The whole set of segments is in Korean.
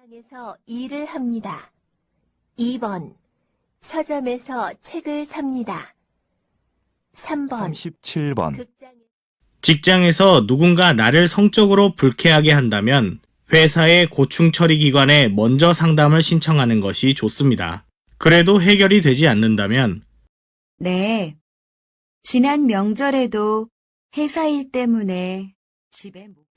식당에서 일을 합니다. 2번. 서점에서 책을 삽니다. 3번. 37번. 직장에서 누군가 나를 성적으로 불쾌하게 한다면 회사의 고충 처리 기관에 먼저 상담을 신청하는 것이 좋습니다. 그래도 해결이 되지 않는다면 네. 지난 명절에도 회사 일 때문에 집에 못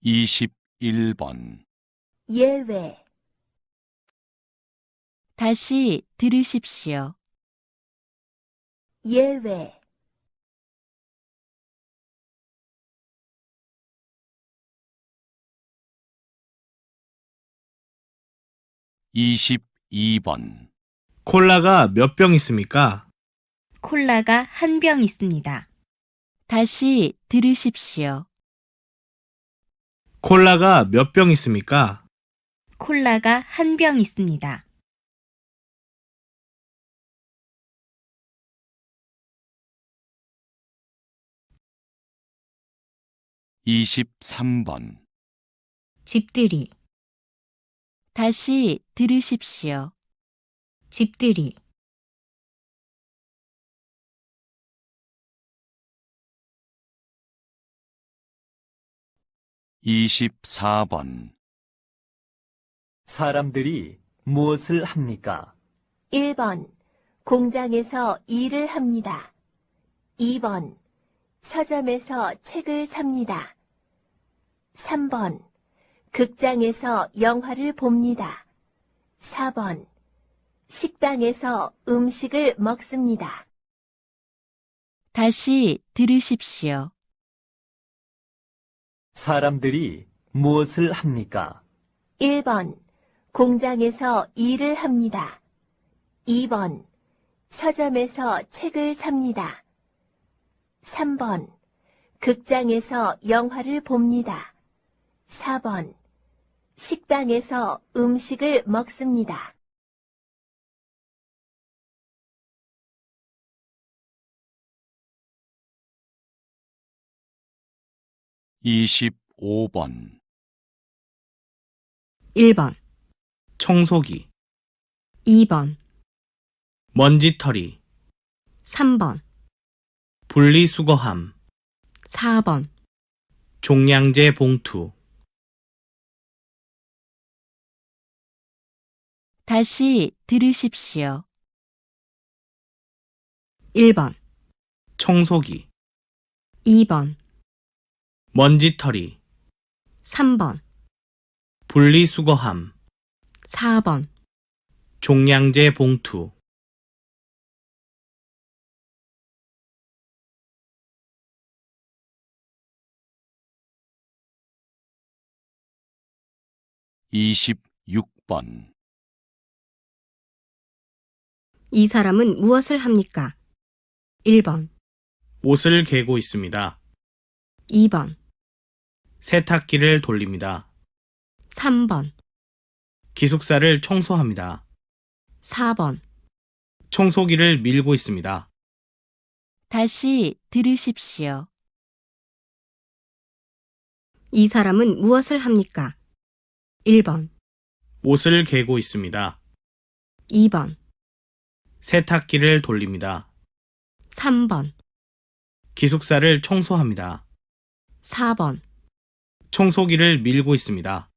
이십일 번. 예외. 다시 들으십시오. 예외. 이십이 22번. 콜라가 몇 병 있습니까? 콜라가 한 병 있습니다. 다시 들으십시오. 콜라가 몇 병 있습니까? 콜라가 한 병 있습니다. 23번. 집들이, 다시 들으십시오. 집들이, 24번. 사람들이 무엇을 합니까? 1번 공장에서 일을 합니다. 2번 서점에서 책을 삽니다. 3번 극장에서 영화를 봅니다. 4번 식당에서 음식을 먹습니다. 다시 들으십시오. 사람들이 무엇을 합니까? 1번 공장에서 일을 합니다. 2번 서점에서 책을 삽니다. 3번 극장에서 영화를 봅니다. 4번 식당에서 음식을 먹습니다. 25번. 1번, 청소기, 2번, 먼지털이, 3번, 분리수거함, 4번, 종량제 봉투. 다시 들으십시오. 1번, 청소기, 2번, 먼지털이, 3번, 분리수거함, 4번, 종량제 봉투. 26번. 이 사람은 무엇을 합니까? 1번, 옷을 개고 있습니다. 2번, 세탁기를 돌립니다. 3번, 기숙사를 청소합니다. 4번, 청소기를 밀고 있습니다. 다시 들으십시오. 이 사람은 무엇을 합니까? 1번, 옷을 개고 있습니다. 2번, 세탁기를 돌립니다. 3번, 기숙사를 청소합니다. 4번, 청소기를 밀고 있습니다.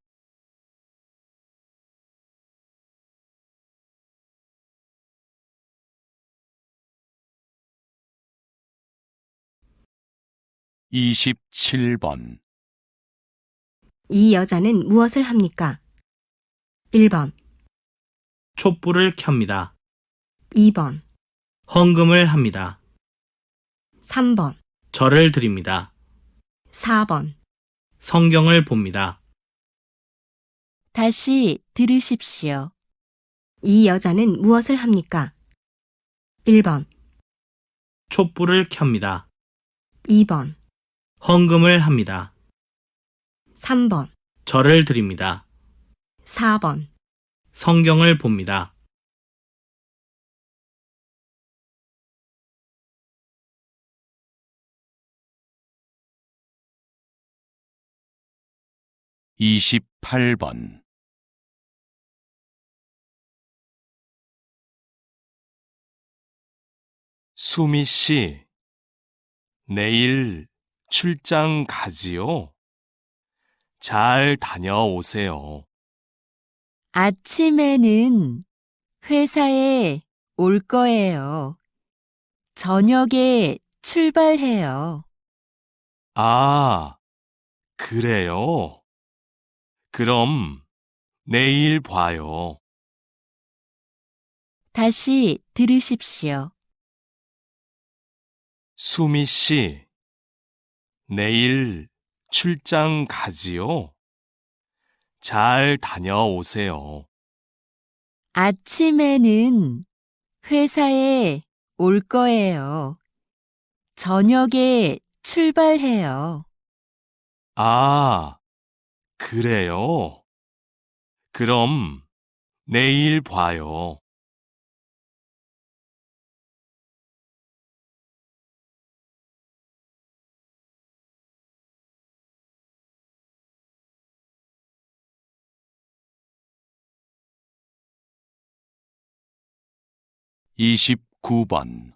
27번. 이 여자는 무엇을 합니까? 1번, 촛불을 켭니다. 2번, 헌금을 합니다. 3번, 절을 드립니다. 4번, 성경을 봅니다. 다시 들으십시오. 이 여자는 무엇을 합니까? 1번, 촛불을 켭니다. 2번, 헌금을 합니다. 3번, 절을 드립니다. 4번, 성경을 봅니다. 28번. 수미 씨, 내일 출장 가지요? 잘 다녀오세요. 아침에는 회사에 올 거예요. 저녁에 출발해요. 아, 그래요? 그럼 내일 봐요. 다시 들으십시오. 수미 씨, 내일 출장 가지요? 잘 다녀오세요. 아침에는 회사에 올 거예요. 저녁에 출발해요. 아, 그래요. 그럼 내일 봐요. 이십구 번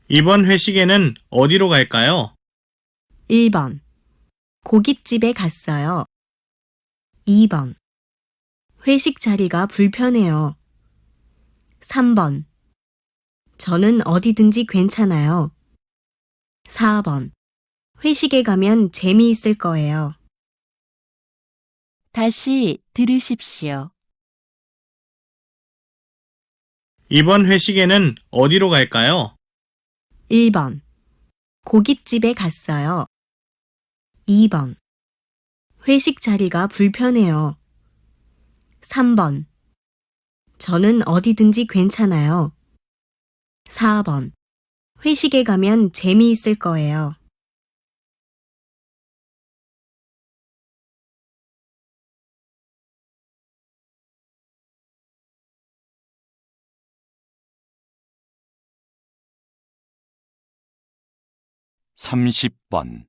이번 회식에는 어디로 갈까요? 1번. 고깃집에 갔어요. 2번. 회식 자리가 불편해요. 3번. 저는 어디든지 괜찮아요. 4번. 회식에 가면 재미있을 거예요. 다시 들으십시오. 이번 회식에는 어디로 갈까요? 1번. 고깃집에 갔어요. 2번. 회식 자리가 불편해요. 3번. 저는 어디든지 괜찮아요. 4번. 회식에 가면 재미있을 거예요. 삼십 번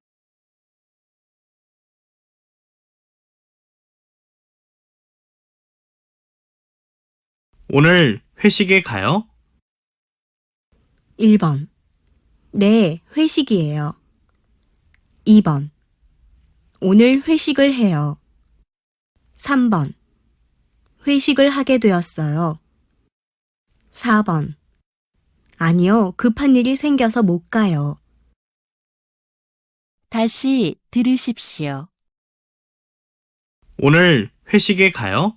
'오늘 회식에 가요?' 1번. 네, 회식이에요. 2번. 오늘 회식을 해요. 3번. 회식을 하게 되었어요. 4번. 아니요, 급한 일이 생겨서 못 가요. 다시 들으십시오. '오늘 회식에 가요?'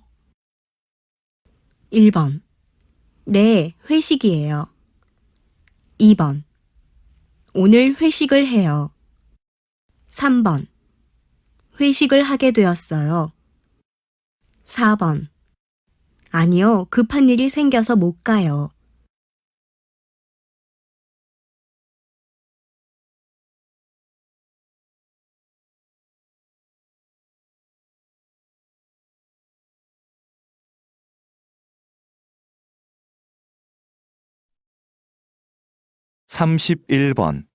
1번. 네, 회식이에요. 2번. 오늘 회식을 해요. 3번. 회식을 하게 되었어요. 4번. 아니요, 급한 일이 생겨서 못 가요. 삼십일 번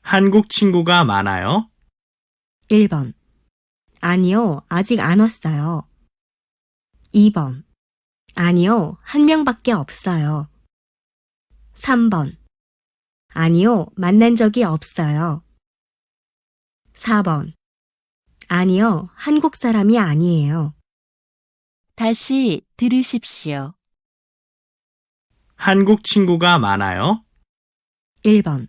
한국 친구가 많아요? 1번. 아니요, 아직 안 왔어요. 2번. 아니요, 한 명밖에 없어요. 3번. 아니요, 만난 적이 없어요. 4번. 아니요, 한국 사람이 아니에요. 다시 들으십시오. 한국 친구가 많아요? 1번.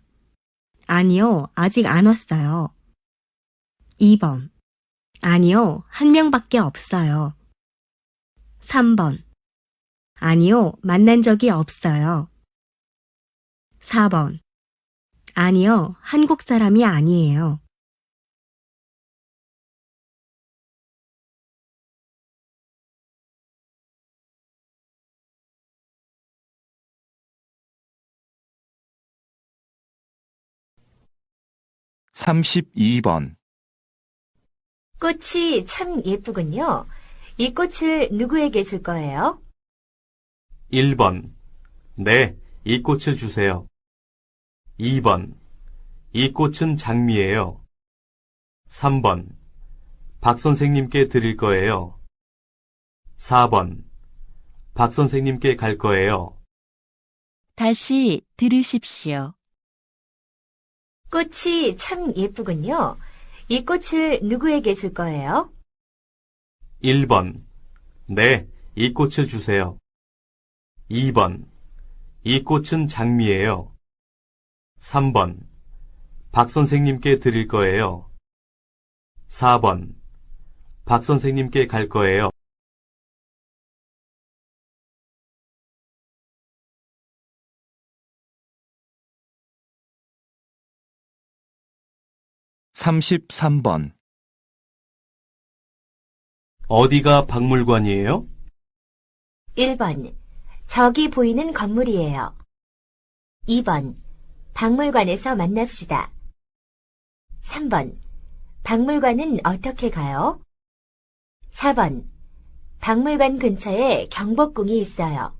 아니요, 아직 안 왔어요. 2번. 아니요, 한 명밖에 없어요. 3번. 아니요, 만난 적이 없어요. 4번. 아니요, 한국 사람이 아니에요. 삼십이 번 꽃이 참 예쁘군요. 이 꽃을 누구에게 줄 거예요? 1번. 네, 이 꽃을 주세요. 2번. 이 꽃은 장미예요. 3번. 박 선생님께 드릴 거예요. 4번. 박 선생님께 갈 거예요. 다시 들으십시오. 꽃이 참 예쁘군요. 이 꽃을 누구에게 줄 거예요? 1번. 네, 이 꽃을 주세요. 2번. 이 꽃은 장미예요. 3번. 박 선생님께 드릴 거예요. 4번. 박 선생님께 갈 거예요. 삼십삼 번 어디가 박물관이에요? 1번. 저기 보이는 건물이에요. 2번. 박물관에서 만납시다. 3번. 박물관은 어떻게 가요? 4번. 박물관 근처에 경복궁이 있어요.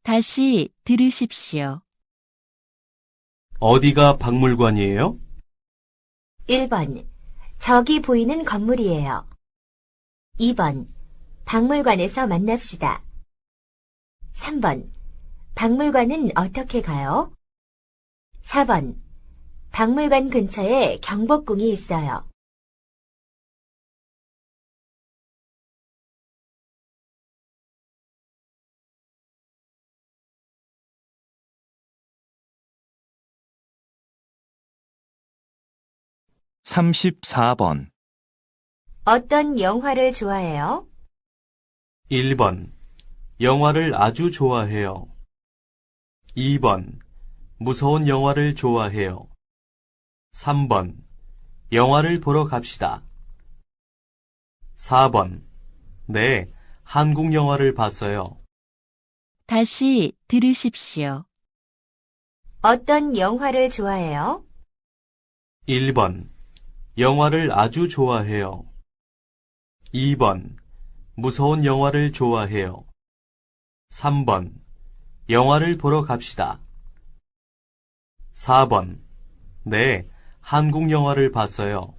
다시 들으십시오. 어디가 박물관이에요? 1번. 저기 보이는 건물이에요. 2번. 박물관에서 만납시다. 3번. 박물관은 어떻게 가요? 4번. 박물관 근처에 경복궁이 있어요. 삼십사 번 어떤 영화를 좋아해요? 1번. 영화를 아주 좋아해요. 2번. 무서운 영화를 좋아해요. 3번. 영화를 보러 갑시다. 4번. 네, 한국 영화를 봤어요. 다시 들으십시오. 어떤 영화를 좋아해요? 1번. 영화를 아주 좋아해요. 2번. 무서운 영화를 좋아해요. 3번. 영화를 보러 갑시다. 4번. 네, 한국 영화를 봤어요.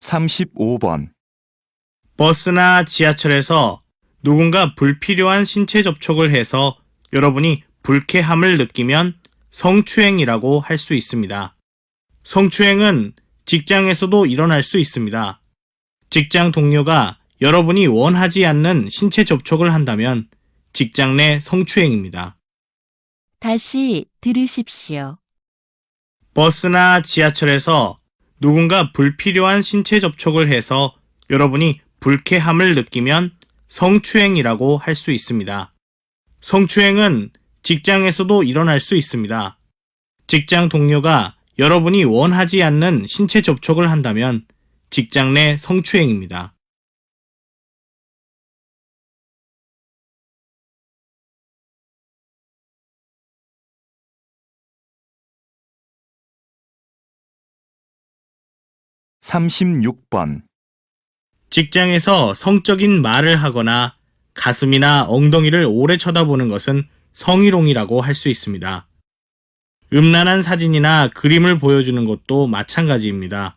삼십오 번 버스나 지하철에서 누군가 불필요한 신체 접촉을 해서 여러분이 불쾌함을 느끼면 성추행이라고 할 수 있습니다. 성추행은 직장에서도 일어날 수 있습니다. 직장 동료가 여러분이 원하지 않는 신체 접촉을 한다면 직장 내 성추행입니다. 다시 들으십시오. 버스나 지하철에서 누군가 불필요한 신체 접촉을 해서 여러분이 불쾌함을 느끼면 성추행이라고 할 수 있습니다. 성추행은 직장에서도 일어날 수 있습니다. 직장 동료가 여러분이 원하지 않는 신체 접촉을 한다면 직장 내 성추행입니다. 삼십육 번 직장에서 성적인 말을 하거나 가슴이나 엉덩이를 오래 쳐다보는 것은 성희롱이라고 할 수 있습니다. 음란한 사진이나 그림을 보여주는 것도 마찬가지입니다.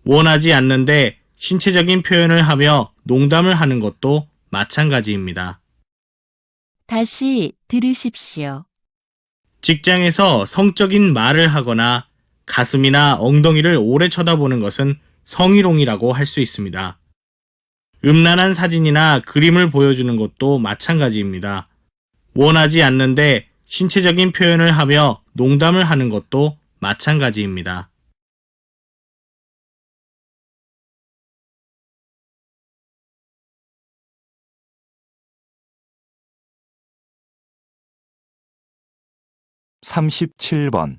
원하지 않는데 신체적인 표현을 하며 농담을 하는 것도 마찬가지입니다. 다시 들으십시오. 직장에서 성적인 말을 하거나 가슴이나 엉덩이를 오래 쳐다보는 것은 성희롱이라고 할 수 있습니다. 음란한 사진이나 그림을 보여주는 것도 마찬가지입니다. 원하지 않는데 신체적인 표현을 하며 농담을 하는 것도 마찬가지입니다. 삼십칠 번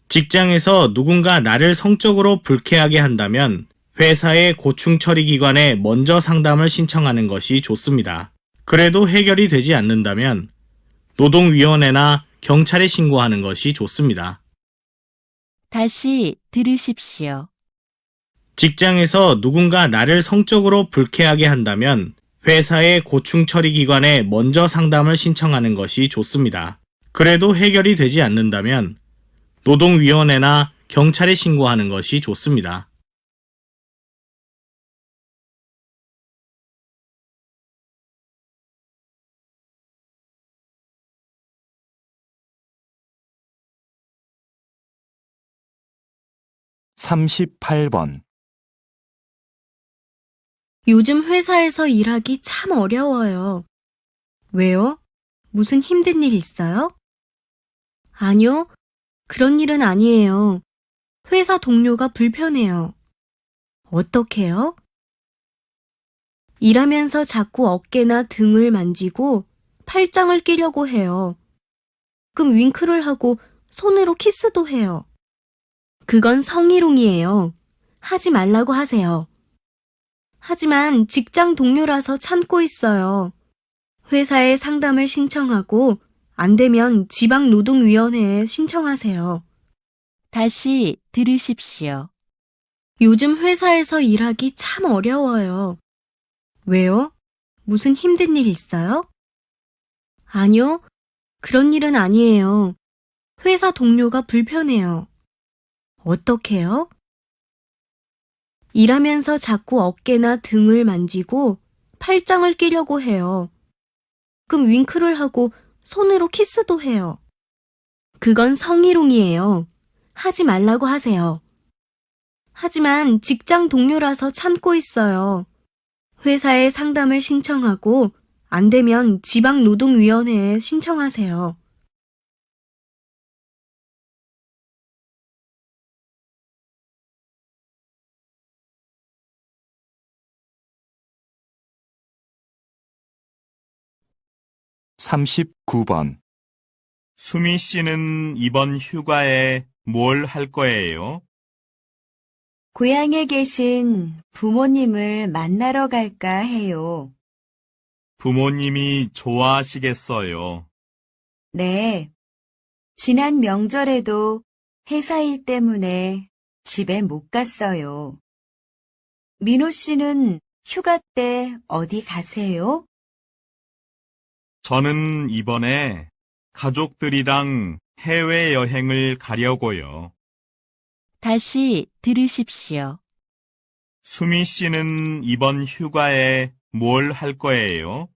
직장에서 누군가 나를 성적으로 불쾌하게 한다면 회사의 고충 처리 기관에 먼저 상담을 신청하는 것이 좋습니다. 그래도 해결이 되지 않는다면 노동위원회나 경찰에 신고하는 것이 좋습니다. 다시 들으십시오. 직장에서 누군가 나를 성적으로 불쾌하게 한다면 회사의 고충 처리 기관에 먼저 상담을 신청하는 것이 좋습니다. 그래도 해결이 되지 않는다면 노동위원회나 경찰에 신고하는 것이 좋습니다. 삼십팔 번 요즘 회사에서 일하기 참 어려워요. 왜요? 무슨 힘든 일 있어요? 아니요. 그런 일은 아니에요. 회사 동료가 불편해요. 어떡해요? 일하면서 자꾸 어깨나 등을 만지고 팔짱을 끼려고 해요. 가끔 윙크를 하고 손으로 키스도 해요. 그건 성희롱이에요. 하지 말라고 하세요. 하지만 직장 동료라서 참고 있어요. 회사에 상담을 신청하고 안 되면 지방노동위원회에 신청하세요. 다시 들으십시오. 요즘 회사에서 일하기 참 어려워요. 왜요? 무슨 힘든 일 있어요? 아니요, 그런 일은 아니에요. 회사 동료가 불편해요. 어떻게요? 일하면서 자꾸 어깨나 등을 만지고 팔짱을 끼려고 해요. 가끔 윙크를 하고 손으로 키스도 해요. 그건 성희롱이에요. 하지 말라고 하세요. 하지만 직장 동료라서 참고 있어요. 회사에 상담을 신청하고 안 되면 지방노동위원회에 신청하세요. 삼십구 번 수미 씨는 이번 휴가에 뭘 할 거예요? 고향에 계신 부모님을 만나러 갈까 해요. 부모님이 좋아하시겠어요. 네. 지난 명절에도 회사 일 때문에 집에 못 갔어요. 민호 씨는 휴가 때 어디 가세요? 저는 이번에 가족들이랑 해외여행을 가려고요. 다시 들으십시오. 수미 씨는 이번 휴가에 뭘 할 거예요?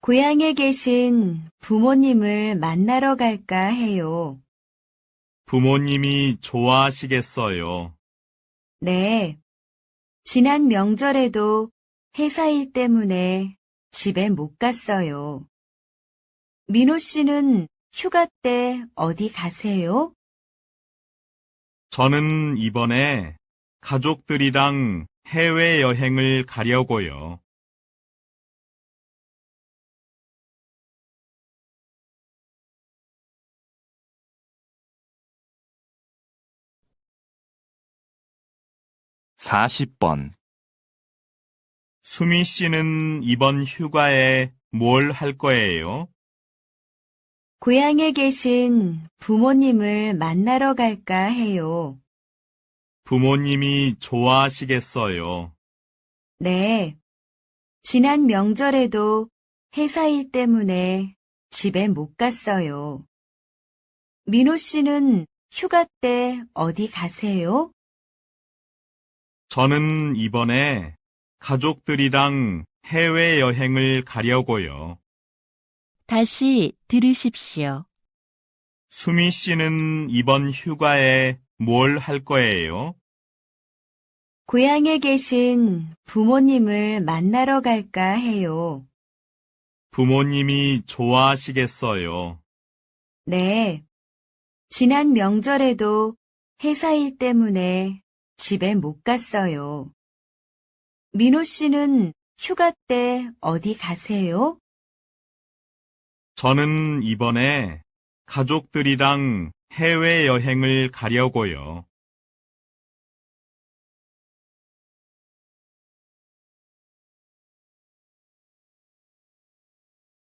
고향에 계신 부모님을 만나러 갈까 해요. 부모님이 좋아하시겠어요. 네. 지난 명절에도 회사 일 때문에 집에 못 갔어요. 민호 씨는 휴가 때 어디 가세요? 저는 이번에 가족들이랑 해외여행을 가려고요. 사십 번 수미 씨는 이번 휴가에 뭘 할 거예요? 고향에 계신 부모님을 만나러 갈까 해요. 부모님이 좋아하시겠어요. 네. 지난 명절에도 회사 일 때문에 집에 못 갔어요. 민호 씨는 휴가 때 어디 가세요? 저는 이번에 가족들이랑 해외여행을 가려고요. 다시 들으십시오. 수미 씨는 이번 휴가에 뭘 할 거예요? 고향에 계신 부모님을 만나러 갈까 해요. 부모님이 좋아하시겠어요. 네. 지난 명절에도 회사 일 때문에 집에 못 갔어요. 민호 씨는 휴가 때 어디 가세요? 저는 이번에 가족들이랑 해외여행을 가려고요.